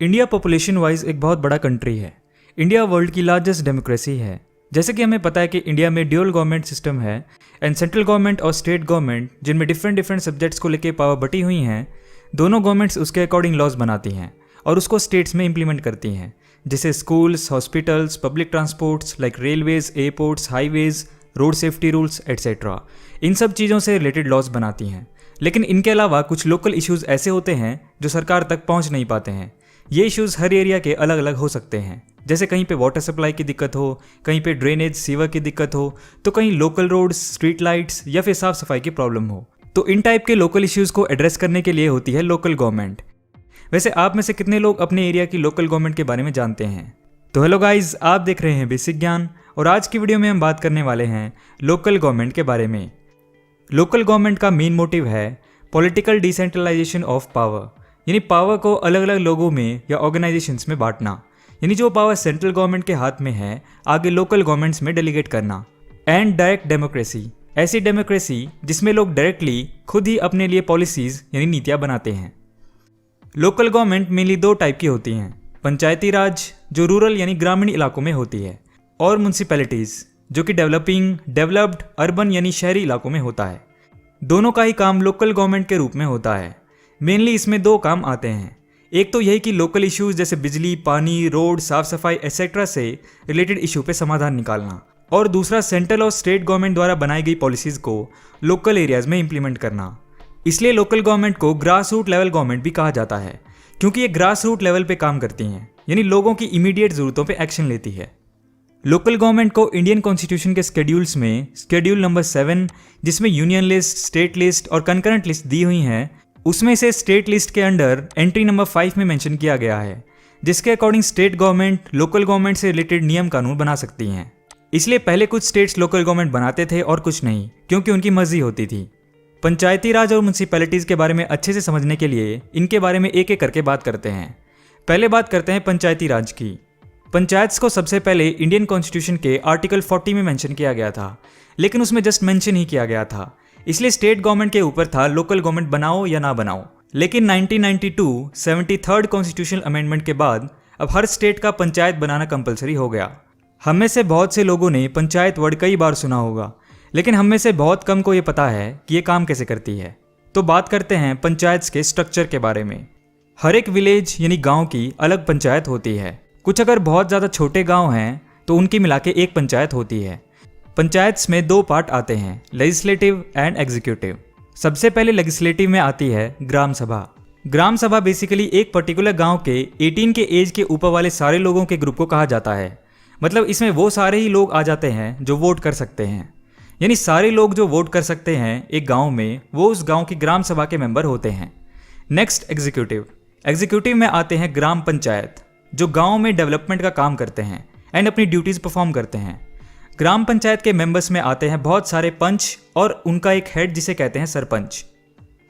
India population wise एक बहुत बड़ा कंट्री है। इंडिया वर्ल्ड की लार्जेस्ट डेमोक्रेसी है। जैसे कि हमें पता है कि इंडिया में ड्यूअल गवर्नमेंट सिस्टम है एंड सेंट्रल गवर्नमेंट और स्टेट गवर्नमेंट जिनमें डिफरेंट सब्जेक्ट्स को लेकर पावर बटी हुई हैं, दोनों गवर्नमेंट्स उसके अकॉर्डिंग लॉज बनाती हैं और उसको स्टेट्स में इम्प्लीमेंट करती हैं, जैसे schools, hospitals, public transports like railways, airports, highways, road safety rules etcetera. इन सब चीज़ों से रिलेटेड लॉज बनाती हैं। लेकिन इनके अलावा कुछ लोकल इश्यूज़ ऐसे होते हैं जो सरकार तक पहुंच नहीं पाते हैं। ये इश्यूज़ हर एरिया के अलग अलग हो सकते हैं, जैसे कहीं पे वाटर सप्लाई की दिक्कत हो, कहीं पे ड्रेनेज सीवर की दिक्कत हो, तो कहीं लोकल रोड्स, स्ट्रीट लाइट्स या फिर साफ सफाई की प्रॉब्लम हो। तो इन टाइप के लोकल इश्यूज़ को एड्रेस करने के लिए होती है लोकल गवर्नमेंट। वैसे आप में से कितने लोग अपने एरिया की लोकल गवर्नमेंट के बारे में जानते हैं? तो हेलो गाइज, आप देख रहे हैं बेसिक ज्ञान और आज की वीडियो में हम बात करने वाले हैं लोकल गवर्नमेंट के बारे में। लोकल गवर्नमेंट का मेन मोटिव है पॉलिटिकल डिसेंट्रलाइजेशन ऑफ पावर, यानी पावर को अलग अलग लोगों में या ऑर्गेनाइजेशंस में बांटना, यानी जो पावर सेंट्रल गवर्नमेंट के हाथ में है आगे लोकल गवर्नमेंट्स में डेलीगेट करना। एंड डायरेक्ट डेमोक्रेसी, ऐसी डेमोक्रेसी जिसमें लोग डायरेक्टली खुद ही अपने लिए पॉलिसीज यानी नीतियाँ बनाते हैं। लोकल गवर्नमेंट मेनली दो टाइप की होती हैं, पंचायती राज जो रूरल यानी ग्रामीण इलाकों में होती है, और म्यूनसिपैलिटीज़ जो कि डेवलप्ड अर्बन यानी शहरी इलाकों में होता है। दोनों का ही काम लोकल गवर्नमेंट के रूप में होता है। मेनली इसमें दो काम आते हैं, एक तो यही कि लोकल इश्यूज जैसे बिजली, पानी, रोड, साफ सफाई एसेट्रा से रिलेटेड इशू पे समाधान निकालना, और दूसरा सेंट्रल और स्टेट गवर्नमेंट द्वारा बनाई गई पॉलिसीज को लोकल एरियाज में इम्प्लीमेंट करना। इसलिए लोकल गवर्नमेंट को ग्रास रूट लेवल गवर्नमेंट भी कहा जाता है, क्योंकि ये ग्रास रूट लेवल पे काम करती हैं, यानी लोगों की इमीडिएट ज़रूरतों पे एक्शन लेती है। लोकल गवर्नमेंट को इंडियन कॉन्स्टिट्यूशन के स्केड्यूल्स में स्केड्यूल नंबर 7, जिसमें यूनियन लिस्ट, स्टेट लिस्ट और कंकरेंट लिस्ट दी हुई हैं, उसमें से स्टेट लिस्ट के अंडर एंट्री नंबर 5 में मेंशन किया गया है, जिसके according state government local government से रिलेटेड नियम कानून बना सकती हैं। इसलिए पहले कुछ स्टेट्स लोकल गवर्नमेंट बनाते थे और कुछ नहीं, क्योंकि उनकी मर्जी होती थी। पंचायती राज और म्यूनसिपैलिटीज़ के बारे में अच्छे से समझने के लिए इनके बारे में एक एक करके बात करते हैं। पहले बात करते हैं पंचायती राज की। पंचायत्स को सबसे पहले इंडियन कॉन्स्टिट्यूशन के आर्टिकल 40 में मेंशन किया गया था, लेकिन उसमें जस्ट मेंशन ही किया गया था, इसलिए स्टेट गवर्नमेंट के ऊपर था लोकल गवर्नमेंट बनाओ या ना बनाओ। लेकिन 1992 73rd कॉन्स्टिट्यूशनल अमेंडमेंट के बाद अब हर स्टेट का पंचायत बनाना कंपलसरी हो गया। हम में से बहुत से लोगों ने पंचायत वर्ड कई बार सुना होगा, लेकिन हम में से बहुत कम को ये पता है कि ये काम कैसे करती है। तो बात करते हैं पंचायत के स्ट्रक्चर के बारे में। हर एक विलेज यानी गाँव की अलग पंचायत होती है। कुछ अगर बहुत ज़्यादा छोटे गांव हैं तो उनकी मिला के एक पंचायत होती है। पंचायत्स में दो पार्ट आते हैं, लेजिस्लेटिव एंड एग्जीक्यूटिव। सबसे पहले लेजिस्लेटिव में आती है ग्राम सभा। ग्राम सभा बेसिकली एक पर्टिकुलर गांव के 18 के एज के ऊपर वाले सारे लोगों के ग्रुप को कहा जाता है। मतलब इसमें वो सारे ही लोग आ जाते हैं जो वोट कर सकते हैं, यानी सारे लोग जो वोट कर सकते हैं एक गाँव में, वो उस गाँव की ग्राम सभा के मेंबर होते हैं। Next executive. एग्जीक्यूटिव में आते हैं ग्राम पंचायत, जो गांव में डेवलपमेंट का काम करते हैं एंड अपनी ड्यूटीज़ परफॉर्म करते हैं। ग्राम पंचायत के मेंबर्स में आते हैं बहुत सारे पंच और उनका एक हेड जिसे कहते हैं सरपंच।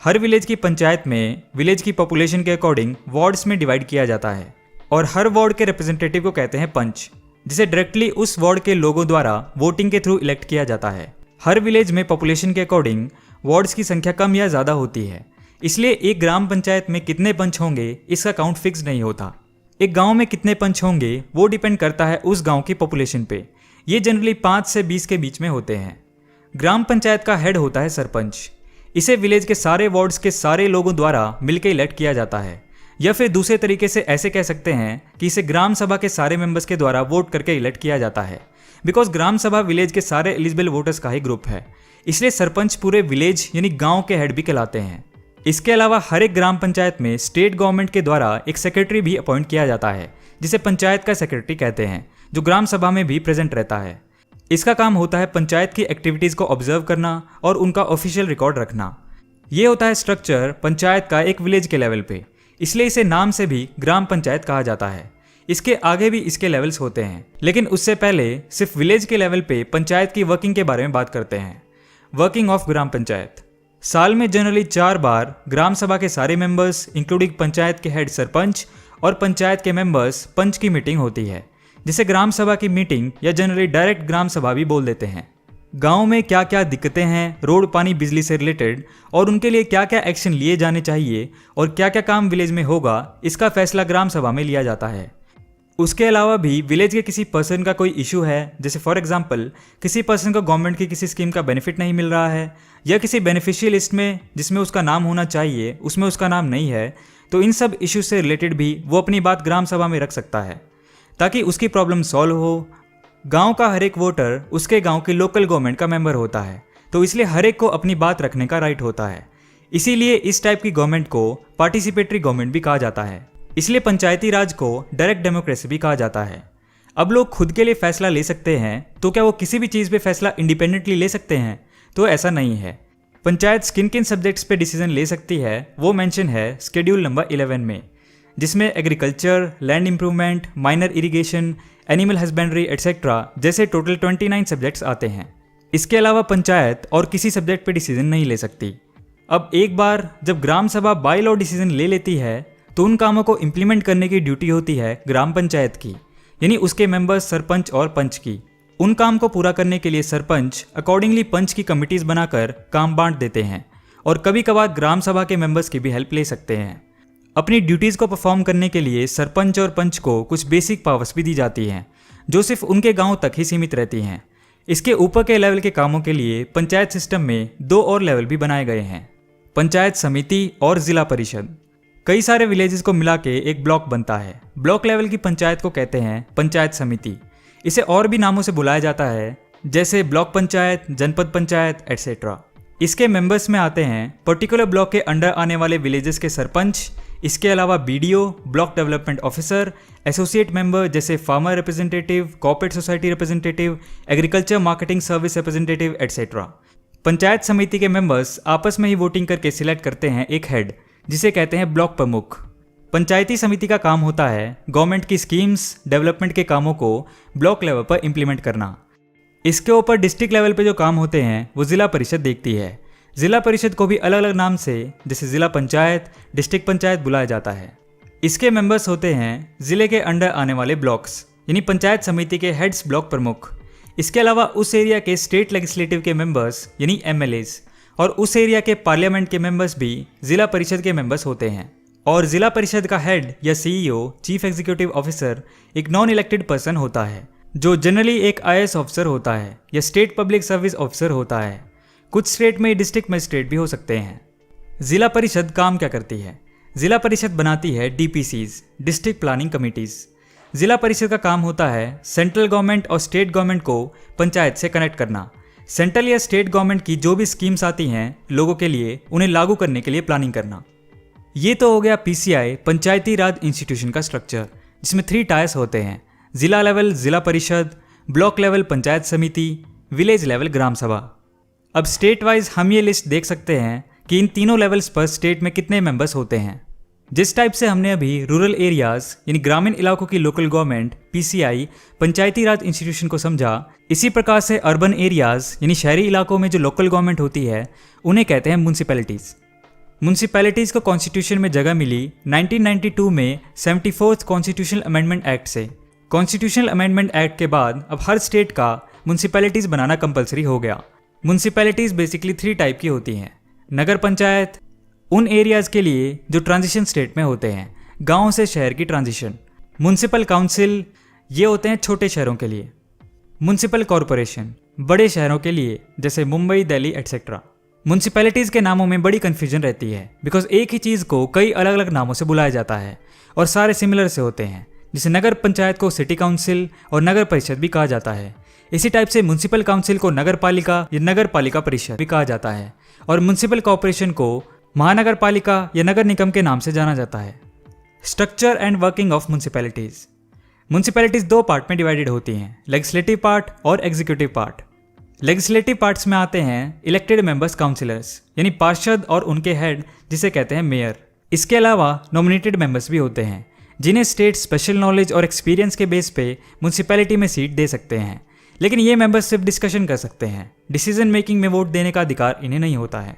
हर विलेज की पंचायत में विलेज की पॉपुलेशन के अकॉर्डिंग वार्ड्स में डिवाइड किया जाता है और हर वार्ड के रिप्रेजेंटेटिव को कहते हैं पंच, जिसे डायरेक्टली उस वार्ड के लोगों द्वारा वोटिंग के थ्रू इलेक्ट किया जाता है। हर विलेज में पॉपुलेशन के अकॉर्डिंग वार्ड्स की संख्या कम या ज़्यादा होती है, इसलिए एक ग्राम पंचायत में कितने पंच होंगे इसका काउंट फिक्स नहीं होता। एक गांव में कितने पंच होंगे वो डिपेंड करता है उस गांव की पॉपुलेशन पे। ये जनरली 5 से 20 के बीच में होते हैं। ग्राम पंचायत का हेड होता है सरपंच। इसे विलेज के सारे वार्ड्स के सारे लोगों द्वारा मिलकर इलेक्ट किया जाता है, या फिर दूसरे तरीके से ऐसे कह सकते हैं कि इसे ग्राम सभा के सारे मेंबर्स के द्वारा वोट करके इलेक्ट किया जाता है। बिकॉज ग्राम सभा विलेज के सारे एलिजिबल वोटर्स का ही ग्रुप है, इसलिए सरपंच पूरे विलेज यानी गाँव के हेड भी कहलाते हैं। इसके अलावा हर एक ग्राम पंचायत में स्टेट गवर्नमेंट के द्वारा एक सेक्रेटरी भी अपॉइंट किया जाता है, जिसे पंचायत का सेक्रेटरी कहते हैं, जो ग्राम सभा में भी प्रेजेंट रहता है। इसका काम होता है पंचायत की एक्टिविटीज़ को ऑब्जर्व करना और उनका ऑफिशियल रिकॉर्ड रखना। ये होता है स्ट्रक्चर पंचायत का एक विलेज के लेवल पे, इसलिए इसे नाम से भी ग्राम पंचायत कहा जाता है। इसके आगे भी इसके लेवल्स होते हैं, लेकिन उससे पहले सिर्फ विलेज के लेवल पे पंचायत की वर्किंग के बारे में बात करते हैं। Working of gram panchayat. साल में जनरली 4 बार ग्राम सभा के सारे मेंबर्स इंक्लूडिंग पंचायत के हेड सरपंच और पंचायत के मेंबर्स पंच की मीटिंग होती है, जिसे ग्राम सभा की मीटिंग या जनरली डायरेक्ट ग्राम सभा भी बोल देते हैं। गांव में क्या क्या दिक्कतें हैं रोड पानी बिजली से रिलेटेड और उनके लिए क्या क्या एक्शन लिए जाने चाहिए और क्या क्या काम विलेज में होगा, इसका फैसला ग्राम सभा में लिया जाता है। उसके अलावा भी विलेज के किसी पर्सन का कोई इशू है, जैसे फॉर एग्जांपल किसी पर्सन को गवर्नमेंट की किसी स्कीम का बेनिफिट नहीं मिल रहा है या किसी बेनिफिशियल लिस्ट में जिसमें उसका नाम होना चाहिए उसमें उसका नाम नहीं है, तो इन सब इशू से रिलेटेड भी वो अपनी बात ग्राम सभा में रख सकता है ताकि उसकी प्रॉब्लम सॉल्व हो। गांव का हर एक वोटर उसके गांव की लोकल गवर्नमेंट का मेंबर होता है, तो इसलिए हर एक को अपनी बात रखने का राइट होता है। इसीलिए इस टाइप की गवर्नमेंट को पार्टिसिपेटरी गवर्नमेंट भी कहा जाता है। इसलिए पंचायती राज को डायरेक्ट डेमोक्रेसी भी कहा जाता है। अब लोग खुद के लिए फैसला ले सकते हैं, तो क्या वो किसी भी चीज़ पे फैसला इंडिपेंडेंटली ले सकते हैं? तो ऐसा नहीं है। पंचायत किन किन सब्जेक्ट्स पे डिसीजन ले सकती है वो मेंशन है शेड्यूल नंबर 11 में, जिसमें agriculture, land improvement, minor irrigation, animal husbandry etcetera जैसे टोटल 29 सब्जेक्ट्स आते हैं। इसके अलावा पंचायत और किसी सब्जेक्ट पे डिसीजन नहीं ले सकती। अब एक बार जब ग्राम सभा बाय लॉ डिसीजन ले लेती है तो उन कामों को इम्प्लीमेंट करने की ड्यूटी होती है ग्राम पंचायत की, यानी उसके मेंबर्स सरपंच और पंच की। उन काम को पूरा करने के लिए सरपंच अकॉर्डिंगली पंच की कमिटीज बनाकर काम बांट देते हैं और कभी कभार ग्राम सभा के मेंबर्स की भी हेल्प ले सकते हैं। अपनी ड्यूटीज़ को परफॉर्म करने के लिए सरपंच और पंच को कुछ बेसिक पावर्स भी दी जाती हैं जो सिर्फ उनके गांव तक ही सीमित रहती हैं। इसके ऊपर के लेवल के कामों के लिए पंचायत सिस्टम में 2 और लेवल भी बनाए गए हैं, पंचायत समिति और जिला परिषद। कई सारे विलेजेस को मिला के एक ब्लॉक बनता है। ब्लॉक लेवल की पंचायत को कहते हैं पंचायत समिति। इसे और भी नामों से बुलाया जाता है, जैसे ब्लॉक पंचायत, जनपद पंचायत एटसेट्रा। इसके मेंबर्स में आते हैं पर्टिकुलर ब्लॉक के अंडर आने वाले विलेजेस के सरपंच, इसके अलावा BDO, block development officer, associate member जैसे farmer representative, corporate society representative, agriculture marketing service representative etcetera. Panchayat samiti के मेंबर्स आपस में ही वोटिंग करके सिलेक्ट करते हैं एक हेड, जिसे कहते हैं ब्लॉक प्रमुख। पंचायती समिति का काम होता है गवर्नमेंट की स्कीम्स, डेवलपमेंट के कामों को ब्लॉक लेवल पर इम्प्लीमेंट करना। इसके ऊपर डिस्ट्रिक्ट लेवल पे जो काम होते हैं वो जिला परिषद देखती है। जिला परिषद को भी अलग अलग नाम से जैसे जिला पंचायत, डिस्ट्रिक्ट पंचायत बुलाया जाता है। इसके मेंबर्स होते हैं जिले के अंडर आने वाले ब्लॉक्स, यानी पंचायत समिति के हेड्स ब्लॉक प्रमुख। इसके अलावा उस एरिया के स्टेट लेजिस्लेटिव के मेंबर्स यानी एमएलएज और उस एरिया के पार्लियामेंट के मेंबर्स भी जिला परिषद के मेंबर्स होते हैं। और जिला परिषद का हेड या सीईओ, चीफ एग्जीक्यूटिव ऑफिसर, एक नॉन इलेक्टेड पर्सन होता है जो जनरली एक आईएएस ऑफिसर होता है या स्टेट पब्लिक सर्विस ऑफिसर होता है। कुछ स्टेट में डिस्ट्रिक्ट मजिस्ट्रेट भी हो सकते हैं। जिला परिषद काम क्या करती है? जिला परिषद बनाती है डीपीसीज, डिस्ट्रिक्ट प्लानिंग कमिटीज। जिला परिषद का काम होता है सेंट्रल गवर्नमेंट और स्टेट गवर्नमेंट को पंचायत से कनेक्ट करना। सेंट्रल या स्टेट गवर्नमेंट की जो भी स्कीम्स आती हैं लोगों के लिए, उन्हें लागू करने के लिए प्लानिंग करना। ये तो हो गया पीसीआई, पंचायती राज इंस्टीट्यूशन का स्ट्रक्चर, जिसमें 3 टायर्स होते हैं: जिला लेवल जिला परिषद, ब्लॉक लेवल पंचायत समिति, विलेज लेवल ग्राम सभा। अब स्टेट वाइज हम ये लिस्ट देख सकते हैं कि इन तीनों लेवल्स पर स्टेट में कितने मेंबर्स होते हैं। जिस टाइप से हमने अभी रूरल एरियाज यानी ग्रामीण इलाकों की लोकल गवर्नमेंट, पीसीआई, पंचायती राज इंस्टीट्यूशन को समझा, इसी प्रकार से अर्बन एरियाज यानी शहरी इलाकों में जो लोकल गवर्नमेंट होती है उन्हें कहते हैं म्यूनसिपैलिटीज़। म्यूनसिपैलिटीज़ को कॉन्स्टिट्यूशन में जगह मिली 1992 में 74th कॉन्स्टिट्यूशनल अमेंडमेंट एक्ट से। कॉन्स्टिट्यूशनल अमेंडमेंट एक्ट के बाद अब हर स्टेट का म्यूनसिपैलिटीज़ बनाना कंपलसरी हो गया। म्यूनसिपैलिटीज़ बेसिकली 3 टाइप की होती हैं। नगर पंचायत उन एरियाज़ के लिए जो ट्रांजिशन स्टेट में होते हैं, गांव से शहर की ट्रांजिशन। म्यूनसिपल काउंसिल ये होते हैं छोटे शहरों के लिए। म्यूनसिपल कॉरपोरेशन बड़े शहरों के लिए जैसे मुंबई, दिल्ली एटसेट्रा। म्यूनसिपैलिटीज़ के नामों में बड़ी कन्फ्यूजन रहती है बिकॉज एक ही चीज़ को कई अलग अलग नामों से बुलाया जाता है और सारे सिमिलर से होते हैं। जैसे नगर पंचायत को सिटी काउंसिल और नगर परिषद भी कहा जाता है। इसी टाइप से म्यूनसिपल काउंसिल को नगर पालिका या नगर पालिका परिषद भी कहा जाता है और म्यूनसिपल कॉर्पोरेशन को महानगर पालिका या नगर निगम के नाम से जाना जाता है। Structure and working of municipalities. Municipalities 2 part में डिवाइडेड होती हैं, लेजिस्लेटिव पार्ट और एग्जीक्यूटिव पार्ट। लेजिस्लेटिव पार्ट्स में आते हैं इलेक्टेड मेंबर्स काउंसिलर्स यानी पार्षद और उनके हेड जिसे कहते हैं मेयर। इसके अलावा नॉमिनेटेड मेंबर्स भी होते हैं जिन्हें स्टेट स्पेशल नॉलेज और एक्सपीरियंस के बेस पे म्यूनसिपैलिटी में सीट दे सकते हैं, लेकिन ये मेंबर्स सिर्फ डिस्कशन कर सकते हैं, डिसीजन मेकिंग में वोट देने का अधिकार इन्हें नहीं होता है।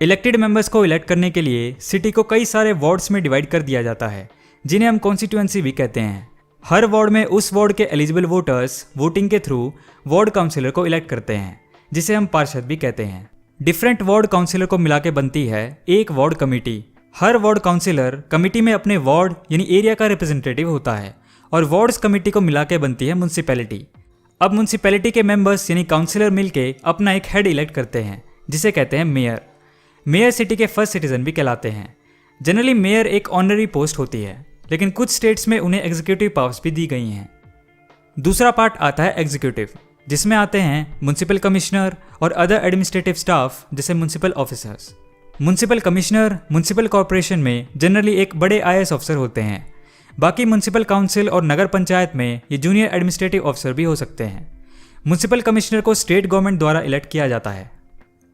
इलेक्टेड मेंबर्स को इलेक्ट करने के लिए सिटी को कई सारे वार्ड्स में डिवाइड कर दिया जाता है जिन्हें हम कॉन्स्टिट्यूएंसी भी कहते हैं। हर वार्ड में उस वार्ड के एलिजिबल वोटर्स वोटिंग के थ्रू वार्ड काउंसिलर को इलेक्ट करते हैं। जिसे हम पार्षद भी कहते हैं। डिफरेंट वार्ड काउंसिलर को मिला के बनती है एक वार्ड कमेटी। हर वार्ड काउंसिलर कमेटी में अपने वार्ड यानी एरिया का रिप्रेजेंटेटिव होता है और वार्ड्स कमेटी को मिला के बनती है म्यूनसिपैलिटी। अब म्यूनसिपैलिटी के मेंबर्स यानी काउंसिलर मिलके अपना एक हेड इलेक्ट करते हैं जिसे कहते हैं मेयर। मेयर सिटी के फर्स्ट सिटीजन भी कहलाते हैं। जनरली मेयर एक ऑनररी पोस्ट होती है, लेकिन कुछ स्टेट्स में उन्हें एग्जीक्यूटिव पावर्स भी दी गई हैं। दूसरा पार्ट आता है एग्जीक्यूटिव, जिसमें आते हैं म्यूनसिपल कमिश्नर और अदर एडमिनिस्ट्रेटिव स्टाफ जैसे municipal officers. Municipal commissioner municipal corporation में जनरली एक बड़े IAS ऑफिसर होते हैं। बाकी म्यूनसिपल काउंसिल और नगर पंचायत में ये जूनियर एडमिनिस्ट्रेटिव ऑफिसर भी हो सकते हैं। म्यूनसिपल कमिश्नर को स्टेट गवर्नमेंट द्वारा इलेक्ट किया जाता है।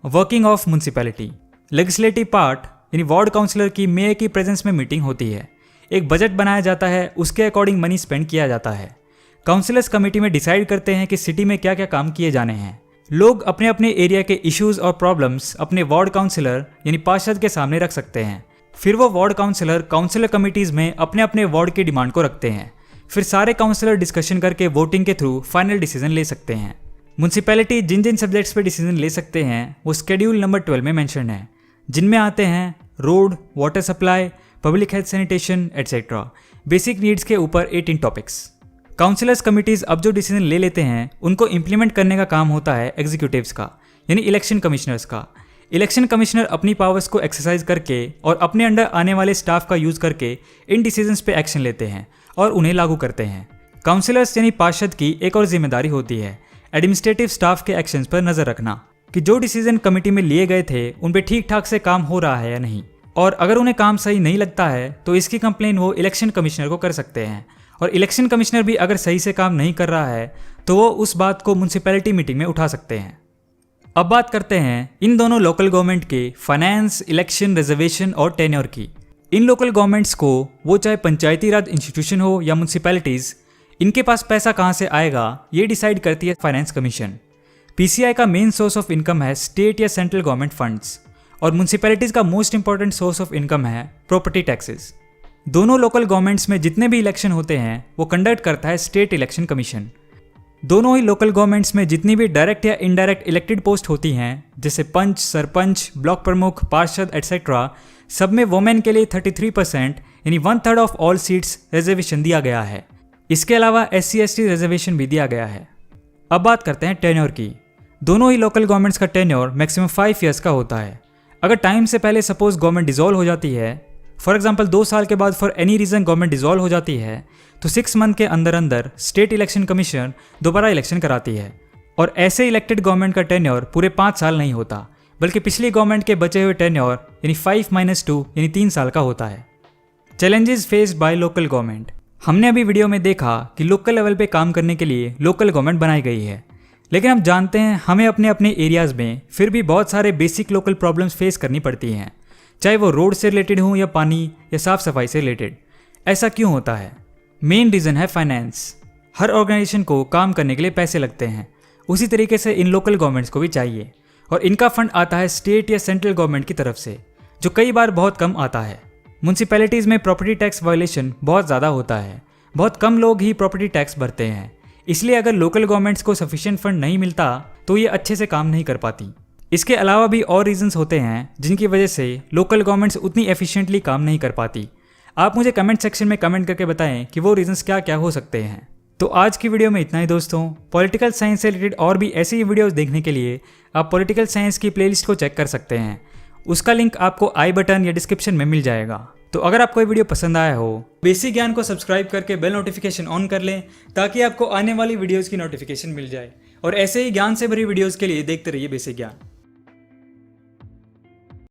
Working of municipality. Legislative part यानी वार्ड काउंसिलर की मेयर की प्रेजेंस में मीटिंग होती है। एक बजट बनाया जाता है, उसके अकॉर्डिंग मनी स्पेंड किया जाता है। काउंसिलर्स कमेटी में डिसाइड करते हैं कि सिटी में क्या क्या काम किए जाने हैं। लोग अपने अपने एरिया के इश्यूज और प्रॉब्लम्स अपने वार्ड काउंसिलर यानी पार्षद के सामने रख सकते हैं। फिर वो वार्ड काउंसिलर काउंसिलर कमेटीज में अपने अपने वार्ड की डिमांड को रखते हैं। फिर सारे काउंसिलर डिस्कशन करके वोटिंग के थ्रू फाइनल डिसीजन ले सकते हैं। म्यूनसिपैलिटी जिन जिन सब्जेक्ट्स पे डिसीजन ले सकते हैं वो शेड्यूल नंबर 12 में मेंशन है, जिनमें आते हैं road, water supply, public health sanitation etcetera. Basic needs के ऊपर 18 टॉपिक्स। काउंसिलर्स कमिटीज अब जो डिसीजन ले लेते हैं उनको इम्प्लीमेंट करने का काम होता है एग्जीक्यूटिव्स का यानी इलेक्शन कमिश्नर्स का। इलेक्शन कमिश्नर अपनी पावर्स को एक्सरसाइज करके और अपने अंडर आने वाले स्टाफ का यूज करके इन डिसीजंस पे एक्शन लेते हैं और उन्हें लागू करते हैं। काउंसिलर्स यानी पार्षद की एक और जिम्मेदारी होती है एडमिनिस्ट्रेटिव स्टाफ के एक्शंस पर नजर रखना कि जो डिसीजन कमेटी में लिए गए थे उन पे ठीक ठाक से काम हो रहा है या नहीं, और अगर उन्हें काम सही नहीं लगता है तो इसकी कंप्लेन वो इलेक्शन कमिश्नर को कर सकते हैं। और इलेक्शन कमिश्नर भी अगर सही से काम नहीं कर रहा है तो वो उस बात को म्यूनसिपैलिटी मीटिंग में उठा सकते हैं। अब बात करते हैं इन दोनों लोकल गवर्नमेंट के फाइनेंस, इलेक्शन, रिजर्वेशन और टेन्योर की। इन लोकल गवर्नमेंट्स को वो चाहे पंचायती राज इंस्टीट्यूशन हो या म्यूनसिपैलिटीज, इनके पास पैसा कहाँ से आएगा ये डिसाइड करती है फाइनेंस कमीशन। PCI का मेन सोर्स ऑफ इनकम है स्टेट या सेंट्रल गवर्नमेंट फंड्स और म्यूनसिपैलिटीज का most important source of income है प्रॉपर्टी टैक्सेस। दोनों लोकल गवर्नमेंट्स में जितने भी इलेक्शन होते हैं वो कंडक्ट करता है स्टेट इलेक्शन कमीशन। दोनों ही लोकल गवर्नमेंट्स में जितनी भी डायरेक्ट या इनडायरेक्ट इलेक्टेड पोस्ट होती हैं जैसे पंच, सरपंच, ब्लॉक प्रमुख, पार्षद एटसेट्रा, सब में वोमेन के लिए 33% यानी 1/3 ऑफ ऑल सीट्स रिजर्वेशन दिया गया है। इसके अलावा SC/ST रिजर्वेशन भी दिया गया है। अब बात करते हैं टेन्योर की। दोनों ही लोकल गवर्नमेंट्स का टेन्योर मैक्सिमम 5 ईयर्स का होता है। अगर टाइम से पहले सपोज गवर्नमेंट डिसॉल्व हो जाती है, फॉर एग्जाम्पल 2 साल के बाद for any reason government dissolve हो जाती है, तो 6 मंथ के अंदर अंदर स्टेट इलेक्शन कमीशन दोबारा इलेक्शन कराती है। और ऐसे इलेक्टेड गवर्नमेंट का टेन्योर पूरे 5 साल नहीं होता, बल्कि पिछली गवर्नमेंट के बचे हुए टेन्योर यानी 5-2 यानी 3 साल का होता है। Challenges faced by local government. हमने अभी वीडियो में देखा कि लोकल लेवल पे काम करने के लिए लोकल गवर्नमेंट बनाई गई है, लेकिन हम जानते हैं हमें अपने अपने एरियाज़ में फिर भी बहुत सारे बेसिक लोकल प्रॉब्लम्स फेस करनी पड़ती हैं, चाहे वो रोड से रिलेटेड हो या पानी या साफ सफाई से रिलेटेड। ऐसा क्यों होता है? मेन रीज़न है फाइनेंस। हर ऑर्गेनाइजेशन को काम करने के लिए पैसे लगते हैं, उसी तरीके से इन लोकल गवर्नमेंट्स को भी चाहिए, और इनका फंड आता है स्टेट या सेंट्रल गवर्नमेंट की तरफ से, जो कई बार बहुत कम आता है। म्यूनसिपैलिटीज़ में प्रॉपर्टी टैक्स वायलेशन बहुत ज़्यादा होता है, बहुत कम लोग ही प्रॉपर्टी टैक्स भरते हैं, इसलिए अगर लोकल गवर्नमेंट्स को सफिशिएंट फंड नहीं मिलता तो ये अच्छे से काम नहीं कर पाती। इसके अलावा भी और रीजंस होते हैं जिनकी वजह से लोकल गवर्नमेंट्स उतनी एफिशिएंटली काम नहीं कर पाती। आप मुझे कमेंट सेक्शन में कमेंट करके बताएं कि वो रीजंस क्या क्या हो सकते हैं। तो आज की वीडियो में इतना ही दोस्तों। पॉलिटिकल साइंस से रिलेटेड और भी ऐसी वीडियोस देखने के लिए आप पॉलिटिकल साइंस की प्लेलिस्ट को चेक कर सकते हैं, उसका लिंक आपको आई बटन या डिस्क्रिप्शन में मिल जाएगा। तो अगर आपको ये वीडियो पसंद आया हो, बेसिक ज्ञान को सब्सक्राइब करके बेल नोटिफिकेशन ऑन कर लें ताकि आपको आने वाली वीडियोस की नोटिफिकेशन मिल जाए, और ऐसे ही ज्ञान से भरी वीडियोस के लिए देखते रहिए बेसिक ज्ञान।